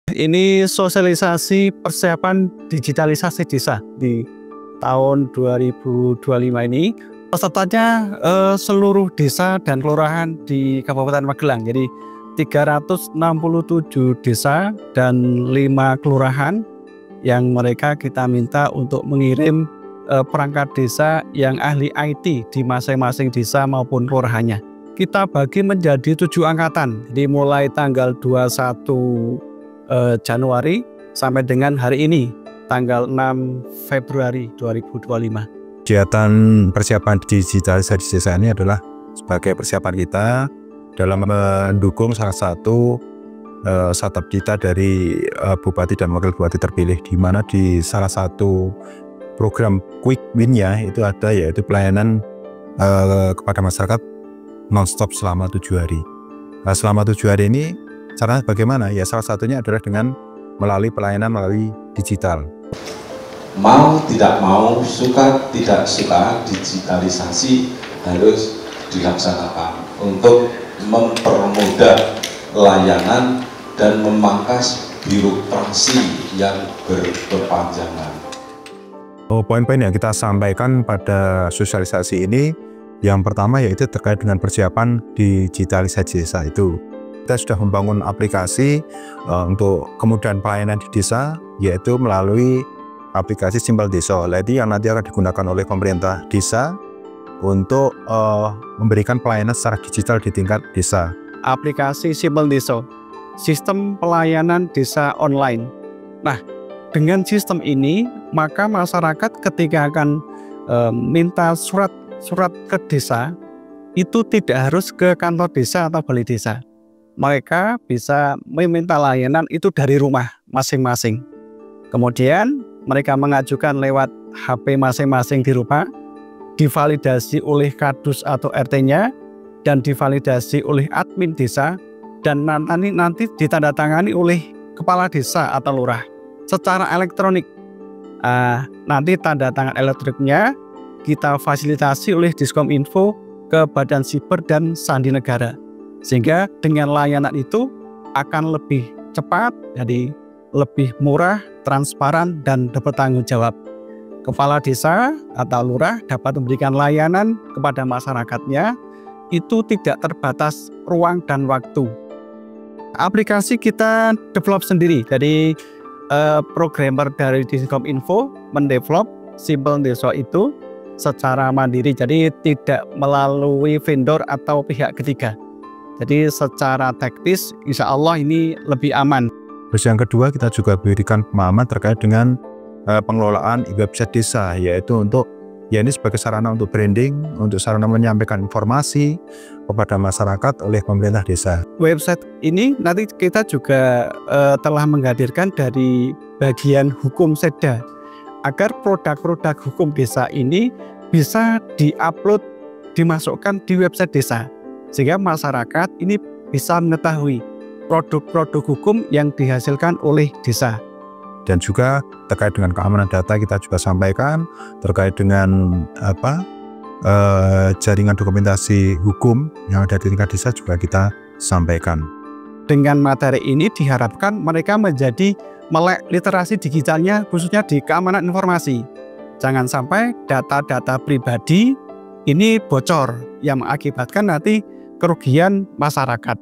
Ini sosialisasi persiapan digitalisasi desa di tahun 2025 ini. Pesertanya seluruh desa dan kelurahan di Kabupaten Magelang. Jadi 367 desa dan 5 kelurahan yang mereka kita minta untuk mengirim perangkat desa yang ahli IT di masing-masing desa maupun kelurahannya. Kita bagi menjadi 7 angkatan. Jadi mulai tanggal 21 Januari sampai dengan hari ini tanggal 6 Februari 2025. Kegiatan persiapan digitalisasi desa ini adalah sebagai persiapan kita dalam mendukung salah satu startup kita dari Bupati dan Wakil Bupati terpilih, di mana di salah satu program quick win-nya itu ada yaitu pelayanan kepada masyarakat non-stop selama 7 hari. Nah, selama 7 hari ini caranya bagaimana? Ya salah satunya adalah dengan melalui pelayanan melalui digital. Mau tidak mau, suka tidak suka, digitalisasi harus dilaksanakan untuk mempermudah layanan dan memangkas birokrasi yang berkepanjangan. Poin-poin yang kita sampaikan pada sosialisasi ini, yang pertama yaitu terkait dengan persiapan digitalisasi desa itu. Kita sudah membangun aplikasi untuk kemudahan pelayanan di desa, yaitu melalui aplikasi Simpel Desa. Jadi yang nanti akan digunakan oleh pemerintah desa untuk memberikan pelayanan secara digital di tingkat desa. Aplikasi Simpel Desa, sistem pelayanan desa online. Nah, dengan sistem ini maka masyarakat ketika akan minta surat ke desa itu tidak harus ke kantor desa atau balai desa. Mereka bisa meminta layanan itu dari rumah masing-masing. Kemudian mereka mengajukan lewat HP masing-masing di rumah, divalidasi oleh kadus atau RT-nya, dan divalidasi oleh admin desa, dan nanti ditandatangani oleh kepala desa atau lurah secara elektronik. Nanti tanda tangan elektroniknya kita fasilitasi oleh Diskominfo ke Badan Siber dan Sandi Negara, sehingga dengan layanan itu akan lebih cepat, jadi lebih murah, transparan, dan bertanggung jawab. Kepala desa atau lurah dapat memberikan layanan kepada masyarakatnya itu tidak terbatas ruang dan waktu. Aplikasi kita develop sendiri, jadi programmer dari Diskominfo mendevelop Simpel Desa itu secara mandiri, jadi tidak melalui vendor atau pihak ketiga. Jadi secara teknis insya Allah ini lebih aman. Terus yang kedua, kita juga berikan pemahaman terkait dengan pengelolaan website desa, yaitu untuk ini sebagai sarana untuk branding, untuk sarana menyampaikan informasi kepada masyarakat oleh pemerintah desa. Website ini nanti kita juga telah menghadirkan dari bagian hukum Seda, agar produk-produk hukum desa ini bisa diupload, dimasukkan di website desa, sehingga masyarakat ini bisa mengetahui produk-produk hukum yang dihasilkan oleh desa. Dan juga terkait dengan keamanan data kita juga sampaikan, terkait dengan jaringan dokumentasi hukum yang ada di tingkat desa juga kita sampaikan. Dengan materi ini diharapkan mereka menjadi melek literasi digitalnya, khususnya di keamanan informasi. Jangan sampai data-data pribadi ini bocor yang mengakibatkan nanti kerugian masyarakat.